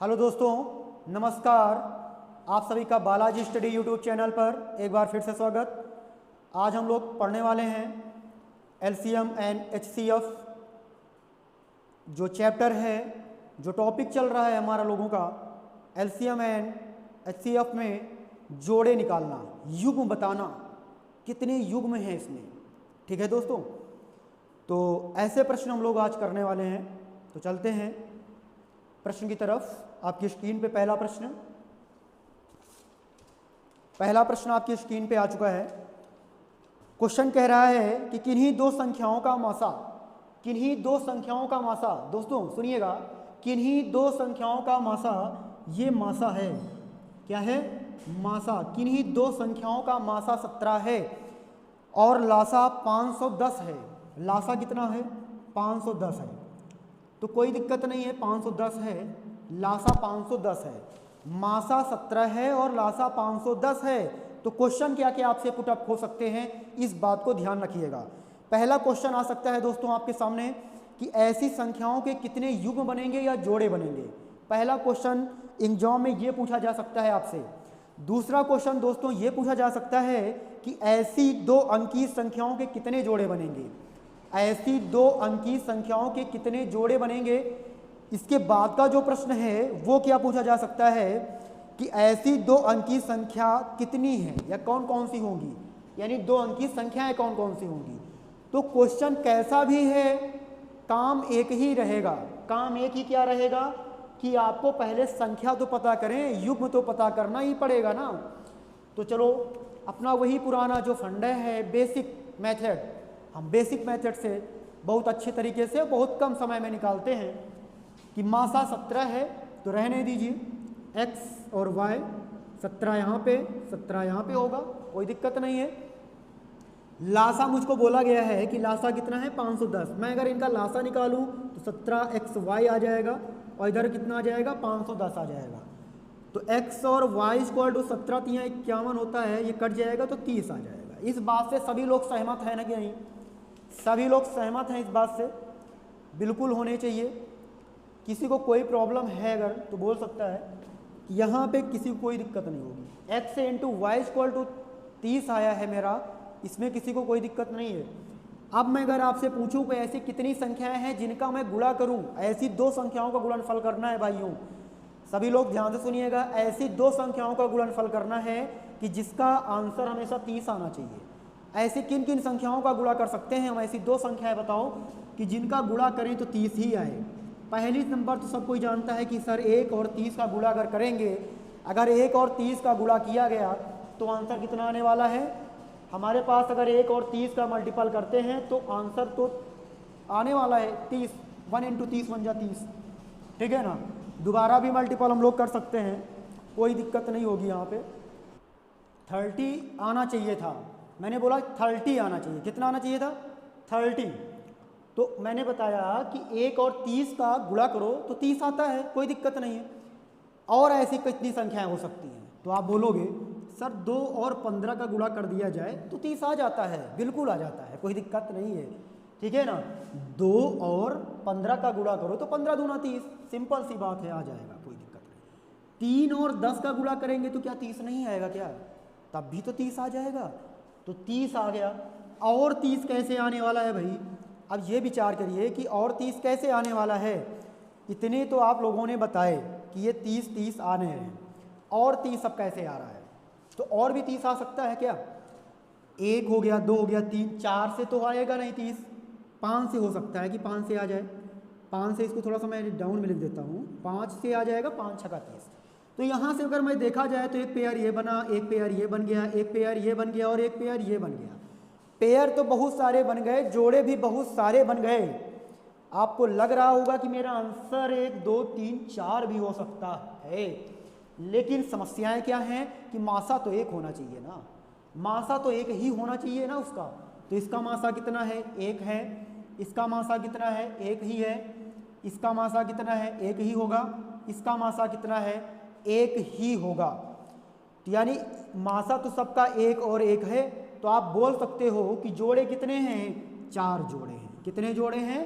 Hello दोस्तों, नमस्कार। आप सभी का बालाजी स्टडी यूट्यूब चैनल पर एक बार फिर से स्वागत। आज हम लोग पढ़ने वाले हैं एलसीएम एंड एचसीएफ। जो चैप्टर है, जो टॉपिक चल रहा है हमारा लोगों का एलसीएम एंड एचसीएफ में जोड़े निकालना, युग्म बताना, कितने युग्म हैं इसमें। ठीक है दोस्तों, तो ऐसे प्रश्न हम लोग आज करने वाले हैं। तो चलते हैं प्रश्न की तरफ। आपकी स्क्रीन पे पहला प्रश्न आपकी स्क्रीन पे आ चुका है। क्वेश्चन कह रहा है कि किन्हीं दो संख्याओं का मासा, दोस्तों सुनिएगा, किन्हीं दो संख्याओं का मासा, ये मासा है, क्या है? मासा। किन्हीं दो संख्याओं का मासा 17 है और लासा 510 है। लासा कितना है? 510 है। तो कोई दिक्कत नहीं है, 510 है, लासा 510 है, मासा 17 है और लासा 510 है। तो क्वेश्चन क्या क्या आपसे पुटअप हो सकते हैं, इस बात को ध्यान रखिएगा। पहला क्वेश्चन आ सकता है दोस्तों आपके सामने कि ऐसी संख्याओं के कितने युग्म बनेंगे या जोड़े बनेंगे। पहला क्वेश्चन एग्जाम में ये पूछा जा सकता है आपसे। दूसरा क्वेश्चन दोस्तों ये पूछा जा सकता है कि ऐसी दो अंकीय संख्याओं के कितने जोड़े बनेंगे। ऐसी दो अंकीय संख्याओं के कितने जोड़े बनेंगे। इसके बाद का जो प्रश्न है वो क्या पूछा जा सकता है कि ऐसी दो अंकीय संख्या कितनी है या कौन कौन सी होंगी, यानी दो अंकीय संख्याएं कौन कौन सी होंगी। तो क्वेश्चन कैसा भी है, काम एक ही रहेगा। काम एक ही क्या रहेगा कि आपको पहले संख्या तो पता करें, युग्म तो पता करना ही पड़ेगा ना। तो चलो अपना वही पुराना जो फंडा है, बेसिक मेथड, हम बेसिक मेथड से बहुत अच्छे तरीके से बहुत कम समय में निकालते हैं कि मासा 17 है तो रहने दीजिए, x और y 17 यहाँ पे 17 यहाँ पे होगा, कोई दिक्कत नहीं है। लासा मुझको बोला गया है कि लासा कितना है? 510। मैं अगर इनका लासा निकालूं तो 17xy आ जाएगा और इधर कितना आ जाएगा? 510 आ जाएगा। तो x और y इक्वल टू 17 तिया 51 होता है, ये कट जाएगा तो 30 आ जाएगा। इस बात से सभी लोग सहमत हैं ना कि नहीं? सभी लोग सहमत हैं इस बात से? बिल्कुल होने चाहिए। किसी को कोई प्रॉब्लम है अगर तो बोल सकता है कि यहाँ पे किसी को कोई दिक्कत नहीं होगी। x into y equal to 30 आया है मेरा, इसमें किसी को कोई दिक्कत नहीं है। अब मैं अगर आपसे पूछूं कि ऐसी कितनी संख्याएं हैं जिनका मैं गुणा करूं, ऐसी दो संख्याओं का गुणनफल करना है भाइयों, सभी लोग ध्यान से सुनिएगा। ऐसी दो संख्याओं का गुणनफल करना है कि जिसका आंसर हमेशा 30 आना चाहिए। ऐसी किन किन संख्याओं का गुणा कर सकते हैं हम? ऐसी दो संख्याएं बताओ कि जिनका गुणा करें तो 30 ही आए। पहली नंबर तो सब कोई जानता है कि सर 1 और 30 का गुणा अगर करेंगे, अगर 1 और 30 का गुणा किया गया तो आंसर कितना आने वाला है हमारे पास? अगर 1 और 30 का मल्टीपल करते हैं तो आंसर तो आने वाला है 30। 1 इंटू 30 बन जा 30, ठीक है ना। दोबारा भी मल्टीपल हम लोग कर सकते हैं, कोई दिक्कत नहीं होगी। यहाँ पे 30 आना चाहिए था, मैंने बोला 30 आना चाहिए। कितना आना चाहिए था? 30। तो मैंने बताया कि 1 और 30 का गुणा करो तो 30 आता है, कोई दिक्कत नहीं है। और ऐसी कितनी संख्याएं हो सकती हैं? तो आप बोलोगे सर 2 और 15 का गुणा कर दिया जाए तो 30 आ जाता है। बिल्कुल आ जाता है, कोई दिक्कत नहीं है, ठीक है ना। 2 और 15 का गुणा करो तो 15 दूना 30, सिंपल सी बात है, आ जाएगा, कोई दिक्कत नहीं। 3 और 10 का गुणा करेंगे तो क्या 30 नहीं आएगा क्या? तब भी तो 30 आ जाएगा। तो 30 आ गया। और 30 कैसे आने वाला है भाई? अब ये विचार करिए कि और 30 कैसे आने वाला है। इतने तो आप लोगों ने बताए कि ये 30 आने हैं, और 30 अब कैसे आ रहा है? तो और भी 30 आ सकता है क्या? 1 हो गया, 2 हो गया, 3, 4 से तो आएगा नहीं 30, 5 से हो सकता है कि 5 से आ जाए। 5 से इसको थोड़ा सा मैं डाउन में लिख देता हूँ, 5 से आ जाएगा, 5 छका 30। तो यहाँ से अगर मैं देखा जाए तो एक पेयर ये बना, एक पेयर ये बन गया, एक पेयर ये बन गया और एक पेयर ये बन गया। पेयर तो बहुत सारे बन गए, जोड़े भी बहुत सारे बन गए। आपको लग रहा होगा कि मेरा आंसर 1 2 3 4 भी हो सकता है, लेकिन समस्याएं क्या हैं कि मासा तो एक होना चाहिए ना, मासा तो एक ही होना चाहिए ना उसका। तो इसका मासा कितना है? 1 है। इसका मासा कितना है? 1 ही है। इसका मासा कितना है? 1 ही होगा। इसका मासा कितना है? 1 ही होगा। तो यानी मासा तो सबका 1 और 1 है। तो आप बोल सकते हो कि जोड़े कितने हैं? 4 जोड़े हैं। कितने जोड़े हैं?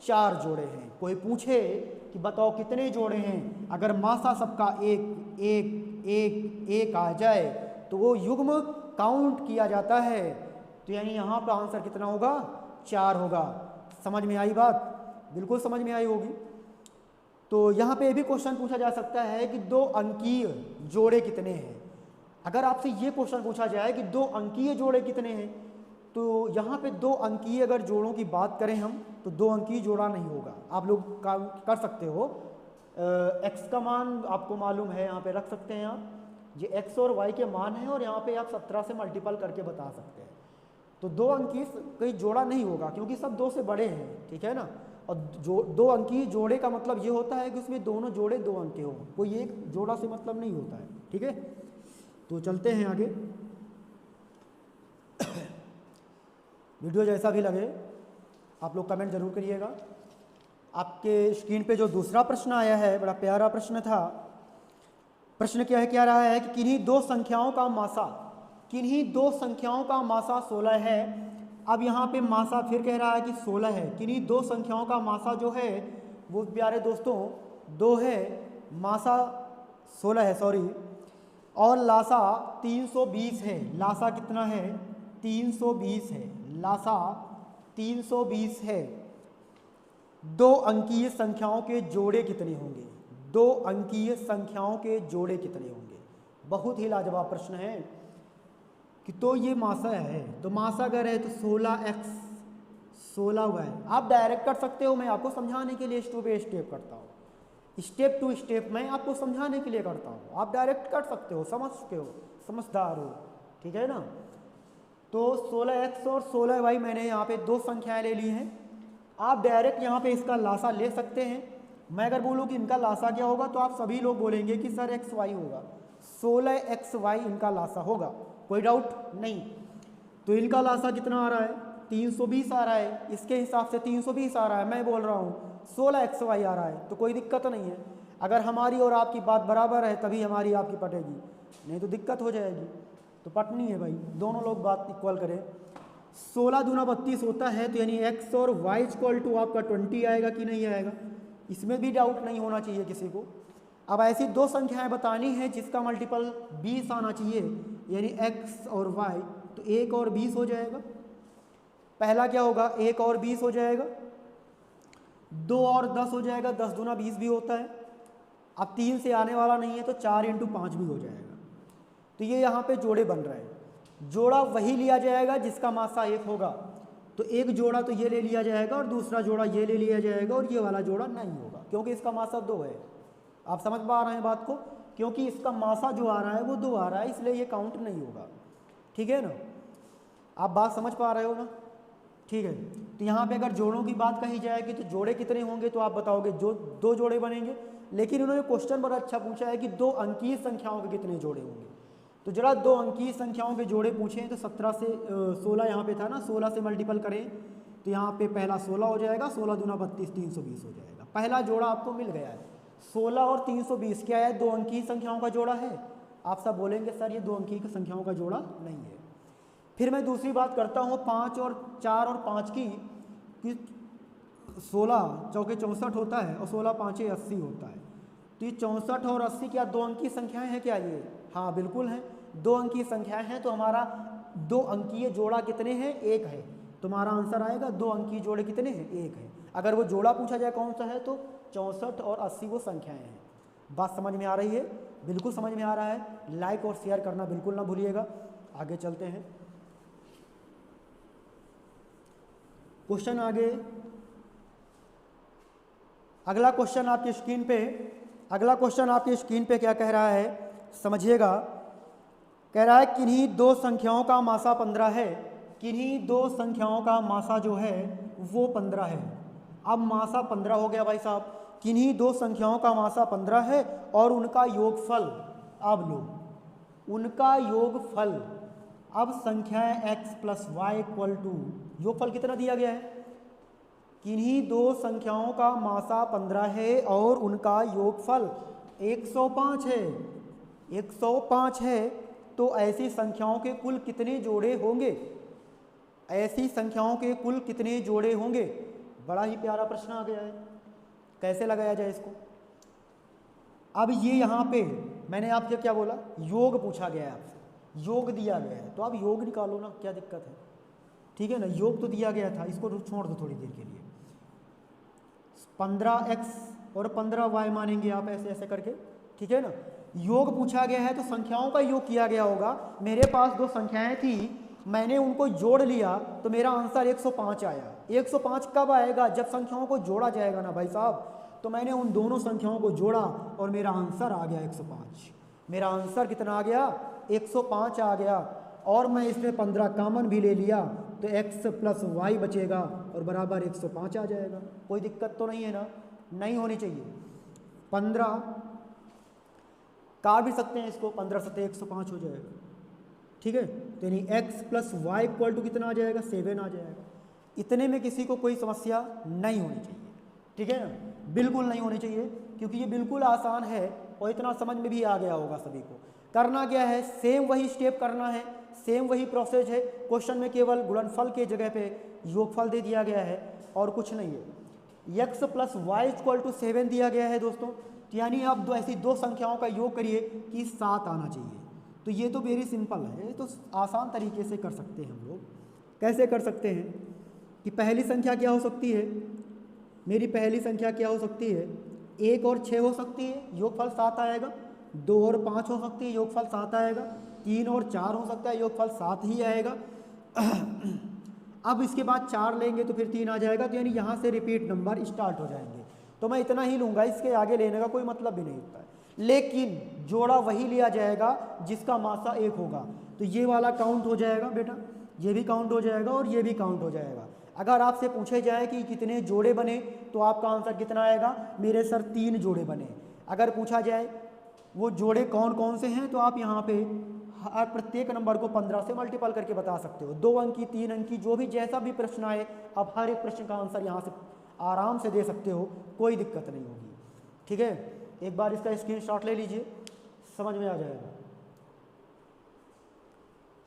4 जोड़े हैं। कोई पूछे कि बताओ कितने जोड़े हैं। अगर मासा सबका एक एक एक एक आ जाए तो वो युग्म काउंट किया जाता है। तो यानी यहाँ पर आंसर कितना होगा, 4 होगा। समझ में आई बात? बिल्कुल समझ में आई होगी। तो यहाँ पे भी क्वेश्चन पूछा जा सकता है कि 2 अंकीय जोड़े कितने हैं। अगर आपसे ये क्वेश्चन पूछा जाए कि 2 अंकीय जोड़े कितने हैं, तो यहाँ पे 2 अंकीय अगर जोड़ों की बात करें हम, तो 2 अंकीय जोड़ा नहीं होगा। आप लोग काम कर सकते हो, एक्स का मान आपको मालूम है, यहाँ पे रख सकते हैं आप, ये एक्स और वाई के मान हैं और यहाँ पे आप 17 से मल्टीपल करके बता सकते हैं। तो 2 अंकीय कोई जोड़ा नहीं होगा क्योंकि सब 2 से बड़े हैं, ठीक है ना। और जो 2 अंकीय जोड़े का मतलब ये होता है कि उसमें दोनों जोड़े 2 अंक के हों, कोई एक जोड़ा से मतलब नहीं होता है, ठीक है। तो चलते हैं आगे। वीडियो जैसा भी लगे आप लोग कमेंट जरूर करिएगा। आपके स्क्रीन पे जो दूसरा प्रश्न आया है, बड़ा प्यारा प्रश्न था। प्रश्न क्या रहा है कि किन्हीं 2 संख्याओं का मासा, किन्हीं 2 संख्याओं का मासा 16 है। अब यहाँ पे मासा फिर कह रहा है कि 16 है। किन्हीं 2 संख्याओं का मासा जो है वो प्यारे दोस्तों 2 है, मासा 16 है, सॉरी, और लासा 320 है। लासा कितना है, 320 है। लासा 320 है। 2 अंकीय संख्याओं के जोड़े कितने होंगे, 2 अंकीय संख्याओं के जोड़े कितने होंगे। बहुत ही लाजवाब प्रश्न है कि तो ये मासा है, तो मासा अगर है तो 16x 16 हुआ है। आप डायरेक्ट कर सकते हो, मैं आपको समझाने के लिए स्टेप बाय स्टेप करता हूँ, स्टेप टू स्टेप मैं आपको समझाने के लिए करता हूँ। आप डायरेक्ट कर सकते हो, समझते हो, समझदार हो, ठीक है ना। तो 16x और 16y मैंने यहाँ पे 2 संख्याएं ले ली हैं। आप डायरेक्ट यहाँ पे इसका लासा ले सकते हैं। मैं अगर बोलूँ कि इनका लासा क्या होगा तो आप सभी लोग बोलेंगे कि सर xy होगा, 16xy इनका लासा होगा, कोई डाउट नहीं। तो इनका लासा कितना आ रहा है, 320 आ रहा है, इसके हिसाब से 320 आ रहा है। मैं बोल रहा हूँ 16xy आ रहा है, तो कोई दिक्कत नहीं है। अगर हमारी और आपकी बात बराबर है तभी हमारी आपकी पटेगी, नहीं तो दिक्कत हो जाएगी। तो पटनी है भाई, दोनों लोग बात इक्वल करें। 16 दूना 32 होता है, तो यानी x और y इक्वल टू आपका 20 आएगा कि नहीं आएगा, इसमें भी डाउट नहीं होना चाहिए किसी को। अब ऐसी 2 संख्याएं बतानी है जिसका मल्टीपल 20 आना चाहिए, यानी x और y, तो 1 और 20 हो जाएगा। पहला क्या होगा, 1 और 20 हो जाएगा, 2 और 10 हो जाएगा, 10 दूना 20 भी होता है। अब 3 से आने वाला नहीं है तो 4 × 5 भी हो जाएगा। तो ये यहाँ पे जोड़े बन रहे हैं। जोड़ा वही लिया जाएगा जिसका मासा 1 होगा, तो एक जोड़ा तो ये ले लिया जाएगा और दूसरा जोड़ा ये ले लिया जाएगा, और ये वाला जोड़ा नहीं होगा क्योंकि इसका मासा 2 है। आप समझ पा रहे हैं बात को, क्योंकि इसका मासा जो आ रहा है वो 2 आ रहा है, इसलिए ये काउंट नहीं होगा, ठीक है ना। आप बात समझ पा रहे हो ना, ठीक है। तो यहाँ पे अगर जोड़ों की बात कही जाएगी तो जोड़े कितने होंगे, तो आप बताओगे जो 2 जोड़े बनेंगे। लेकिन उन्होंने क्वेश्चन बड़ा अच्छा पूछा है कि 2 अंकीय संख्याओं के कितने जोड़े होंगे। तो जरा 2 अंकीय संख्याओं के जोड़े पूछे हैं तो 17 से 16 यहाँ पे था ना, 16 से मल्टीपल करें तो यहाँ पे पहला 16 हो जाएगा, 16 दूना 32, 320 हो जाएगा। पहला जोड़ा आपको मिल गया है। 16 और 320 क्या है, 2 अंकीय संख्याओं का जोड़ा है। आप सब बोलेंगे सर ये 2 अंकीय संख्याओं का जोड़ा नहीं है। फिर मैं दूसरी बात करता हूँ 5 और 4 और 5 की, कि 16 चौके 64 होता है और 16 5 80 होता है। तो ये 64 और 80 क्या 2 अंकीय संख्याएं हैं क्या ये? हाँ बिल्कुल हैं, 2 अंकीय संख्याएं हैं। तो हमारा 2 अंकीय जोड़ा कितने हैं, 1 है। तुम्हारा आंसर आएगा 2 अंकीय जोड़े कितने हैं, 1 है। अगर वो जोड़ा पूछा जाए कौन सा है तो 64 और 80 वो संख्याएं हैं। बात समझ में आ रही है? बिल्कुल समझ में आ रहा है। लाइक और शेयर करना बिल्कुल ना भूलिएगा। आगे चलते हैं, क्वेश्चन आगे। अगला क्वेश्चन आपकी स्क्रीन पे, अगला क्वेश्चन आपकी स्क्रीन पे क्या कह रहा है समझिएगा। कह रहा है किन्हीं 2 संख्याओं का मासा 15 है। किन्हीं 2 संख्याओं का मासा जो है वो 15 है। अब मासा 15 हो गया भाई साहब। किन्हीं 2 संख्याओं का मासा 15 है और उनका योगफल, अब लो उनका योगफल, अब संख्याएं x + y = योगफल कितना दिया गया है, किन्हीं 2 संख्याओं का मासा 15 है और उनका योगफल 105 है। 105 है, तो ऐसी संख्याओं के कुल कितने जोड़े होंगे, ऐसी संख्याओं के कुल कितने जोड़े होंगे। बड़ा ही प्यारा प्रश्न आ गया है। कैसे लगाया जाए इसको? अब ये यहाँ पे मैंने आपसे क्या बोला, योग पूछा गया है आपसे, योग दिया गया है तो आप योग निकालो ना, क्या दिक्कत है? ठीक है ना, योग तो दिया गया था, इसको छोड़ दो थोड़ी देर के लिए। 15x और 15y मानेंगे आप ऐसे ऐसे करके, ठीक है ना। योग पूछा गया है तो संख्याओं का योग किया गया होगा। मेरे पास दो संख्याएं थी, मैंने उनको जोड़ लिया तो मेरा आंसर 105 आया। 105 कब आएगा? जब संख्याओं को जोड़ा जाएगा ना भाई साहब। तो मैंने उन दोनों संख्याओं को जोड़ा और मेरा आंसर आ गया 105। मेरा आंसर कितना आ गया? 105 आ गया। और मैं इसमें 15 कॉमन भी ले लिया तो x प्लस वाई बचेगा और बराबर 105 आ जाएगा। कोई दिक्कत तो नहीं है ना? नहीं होनी चाहिए। 15 काट भी सकते हैं इसको, 15 सत्ते 105 हो जाएगा, ठीक है। तो यानी x plus y equal to कितना आ जाएगा? 7 आ जाएगा। इतने में किसी को कोई समस्या नहीं होनी चाहिए, ठीक है ना, बिल्कुल नहीं होनी चाहिए, क्योंकि ये बिल्कुल आसान है और इतना समझ में भी आ गया होगा सभी को। करना क्या है? सेम वही स्टेप करना है, सेम वही प्रोसेस है। क्वेश्चन में केवल गुणनफल के जगह पे योगफल दे दिया गया है और कुछ नहीं है। x plus y equal to 7 दिया गया है दोस्तों, तो यानी आप दो ऐसी दो संख्याओं का योग करिए कि 7 आना चाहिए। तो ये तो वेरी सिंपल है, तो आसान तरीके से कर सकते हैं हम लोग। कैसे कर सकते हैं कि पहली संख्या क्या हो सकती है? मेरी पहली संख्या क्या हो सकती है? 1 और 6 हो सकती है, योगफल 7 आएगा। 2 और 5 हो सकती है, योगफल 7 आएगा। 3 और 4 हो सकता है, योगफल 7 ही आएगा। अब इसके बाद 4 लेंगे तो फिर 3 आ जाएगा, तो यानी यहाँ से रिपीट नंबर स्टार्ट हो जाएंगे। तो मैं इतना ही लूँगा, इसके आगे लेने का कोई मतलब भी नहीं होता है। लेकिन जोड़ा वही लिया जाएगा जिसका मासा 1 होगा। तो ये वाला काउंट हो जाएगा बेटा, ये भी काउंट हो जाएगा और ये भी काउंट हो जाएगा। अगर आपसे पूछे जाए कि कितने जोड़े बने तो आपका आंसर कितना आएगा? मेरे सर 3 जोड़े बने। अगर पूछा जाए वो जोड़े कौन कौन से हैं तो आप यहाँ पे हर प्रत्येक नंबर को 15 से मल्टीपल करके बता सकते हो। 2 अंक की, 3 अंक की, जो भी जैसा भी प्रश्न आए आप हर एक प्रश्न का आंसर यहाँ से आराम से दे सकते हो, कोई दिक्कत नहीं होगी, ठीक है। एक बार इसका स्क्रीनशॉट ले लीजिए, समझ में आ जाएगा।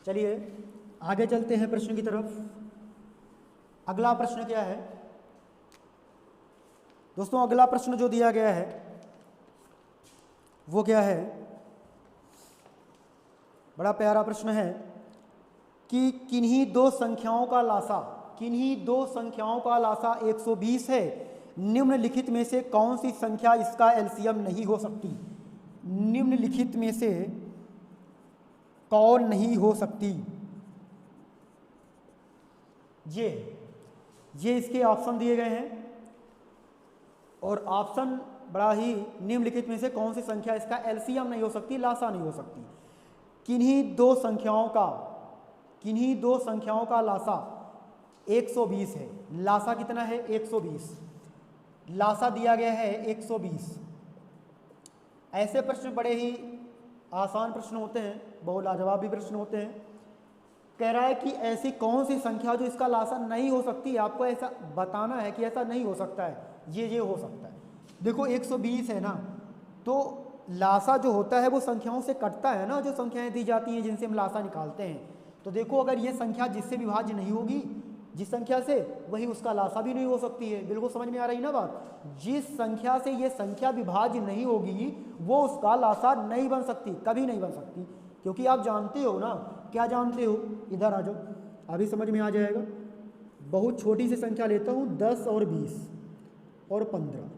चलिए आगे चलते हैं प्रश्न की तरफ। अगला प्रश्न क्या है दोस्तों? अगला प्रश्न जो दिया गया है वो क्या है? बड़ा प्यारा प्रश्न है कि किन्हीं दो संख्याओं का लासा, किन्हीं दो संख्याओं का लासा 120 है। निम्नलिखित में से कौन सी संख्या इसका एलसीएम नहीं हो सकती? निम्नलिखित में से कौन नहीं हो सकती? ये इसके ऑप्शन दिए गए हैं और ऑप्शन बड़ा ही निम्नलिखित में से कौन सी संख्या इसका एलसीएम नहीं हो सकती, लासा नहीं हो सकती। किन्हीं दो संख्याओं का लासा 120 है। लासा कितना है? 120। लासा दिया गया है 120। ऐसे प्रश्न बड़े ही आसान प्रश्न होते हैं, बहुत लाजवाब भी प्रश्न होते हैं। कह रहा है कि ऐसी कौन सी संख्या जो इसका लासा नहीं हो सकती, आपको ऐसा बताना है कि ऐसा नहीं हो सकता है, ये हो सकता है। देखो 120 है ना, तो लासा जो होता है वो संख्याओं से कटता है ना, जो संख्याएं दी जाती हैं जिनसे हम लासा निकालते हैं। तो देखो अगर ये संख्या जिससे विभाज्य नहीं होगी, जिस संख्या से, वही उसका लासा भी नहीं हो सकती है। बिल्कुल समझ में आ रही ना बात? जिस संख्या से ये संख्या विभाज्य नहीं होगी वो उसका लासा नहीं बन सकती, कभी नहीं बन सकती। क्योंकि आप जानते हो ना, क्या जानते हो? इधर आ जाओ, अभी समझ में आ जाएगा। बहुत छोटी सी संख्या लेता हूँ, 10 और 20 और 15।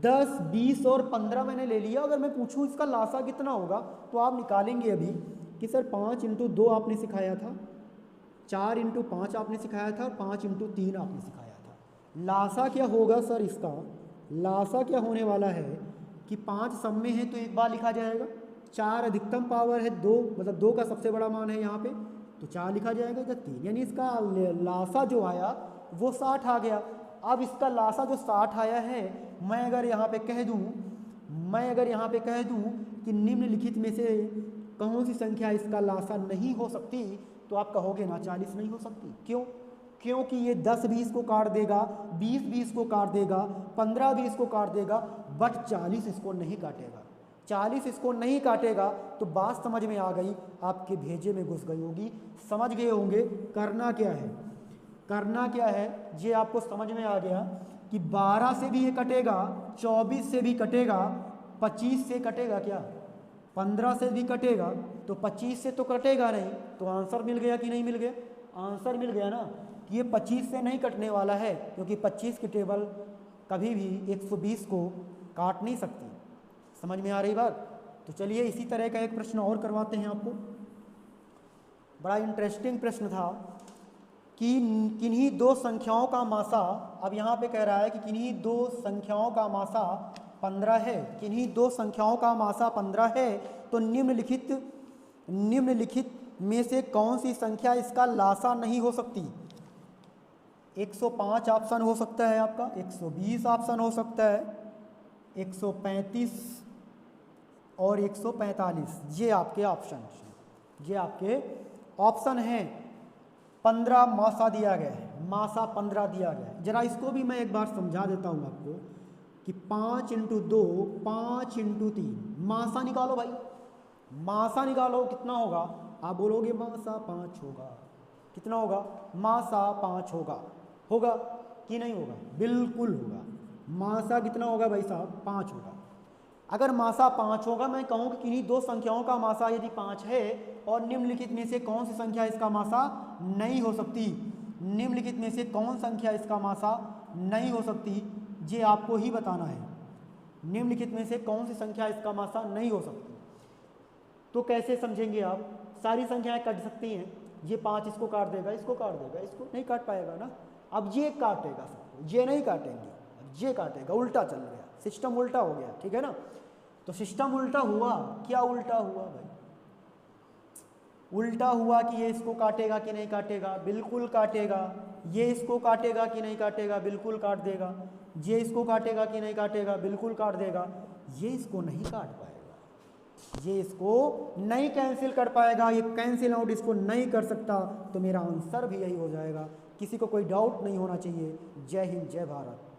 10, 20 और 15 मैंने ले लिया। अगर मैं पूछूं इसका लासा कितना होगा तो आप निकालेंगे अभी कि सर 5 × 2 आपने सिखाया था, 4 × 5 आपने सिखाया था, 5 × 3 आपने सिखाया था। लासा क्या होगा सर इसका? लासा क्या होने वाला है कि 5 सम में है तो एक बार लिखा जाएगा, 4 अधिकतम पावर है 2, मतलब 2 का सबसे बड़ा मान है यहाँ पे, तो 4 लिखा जाएगा या 3। यानी इसका लासा जो आया वो 60 आ गया। अब इसका लासा जो 60 आया है, मैं अगर यहाँ पे कह दूँ कि निम्नलिखित में से कौन सी संख्या इसका लासा नहीं हो सकती, तो आप कहोगे ना 40 नहीं हो सकती। क्यों? क्योंकि ये 10 20 को काट देगा, 20 20 को काट देगा, 15 20 को काट देगा, बट 40 इसको नहीं काटेगा। 40 इसको नहीं काटेगा। तो बात समझ में आ गई, आपके भेजे में घुस गई होगी, समझ गए होंगे करना क्या है। करना क्या है ये आपको समझ में आ गया कि 12 से भी ये कटेगा, 24 से भी कटेगा, 25 से कटेगा क्या, 15 से भी कटेगा, तो 25 से तो कटेगा नहीं। तो आंसर मिल गया कि नहीं मिल गया? आंसर मिल गया ना कि ये 25 से नहीं कटने वाला है, क्योंकि 25 की टेबल कभी भी 120 को काट नहीं सकती। समझ में आ रही बात? तो चलिए इसी तरह का एक प्रश्न और करवाते हैं आपको। बड़ा इंटरेस्टिंग प्रश्न था कि किन्हीं दो संख्याओं का मासा, अब यहाँ पे कह रहा है कि किन्हीं दो संख्याओं का मासा 15 है, किन्हीं दो संख्याओं का मासा 15 है, तो निम्नलिखित में से कौन सी संख्या इसका लासा नहीं हो सकती? 105 ऑप्शन हो सकता है आपका, 120 ऑप्शन हो सकता है, 135 और 145, ये आपके ऑप्शन हैं, ये आपके ऑप्शन हैं। 15 मासा दिया गया है, मासा 15 दिया गया है। जरा इसको भी मैं एक बार समझा देता हूँ आपको कि 5 × 2 5 × 3, मासा निकालो भाई, मासा निकालो, कितना होगा? आप बोलोगे मासा 5 होगा, कितना होगा? मासा 5 होगा, होगा कि नहीं होगा? बिल्कुल होगा। मासा कितना होगा भाई साहब? 5 होगा। अगर मासा 5 होगा, मैं कहूँ कि किन्हीं दो संख्याओं का मासा यदि 5 है और निम्नलिखित में से कौन सी संख्या इसका मासा नहीं हो सकती, निम्नलिखित में से कौन संख्या इसका मासा नहीं हो सकती, ये आपको ही बताना है। निम्नलिखित में से कौन सी संख्या इसका मासा नहीं हो सकती। तो कैसे समझेंगे आप? सारी संख्याएं कट सकती हैं, ये 5 इसको काट देगा, इसको काट देगा, इसको नहीं काट पाएगा ना। अब ये काटेगा सबको, ये नहीं काटेंगे, ये काटेगा, उल्टा चल गया, सिस्टम उल्टा हो गया, ठीक है ना। तो सिस्टम उल्टा हुआ, क्या उल्टा हुआ भाई? उल्टा हुआ कि ये इसको काटेगा कि नहीं काटेगा? बिल्कुल काटेगा। ये इसको काटेगा कि नहीं काटेगा? बिल्कुल काट देगा। ये इसको काटेगा कि नहीं काटेगा? बिल्कुल काट देगा। ये इसको नहीं काट पाएगा, ये इसको नहीं कैंसिल कर पाएगा, ये कैंसिल आउट इसको नहीं कर सकता। तो मेरा आंसर भी यही हो जाएगा, किसी को कोई डाउट नहीं होना चाहिए। जय हिंद, जय भारत।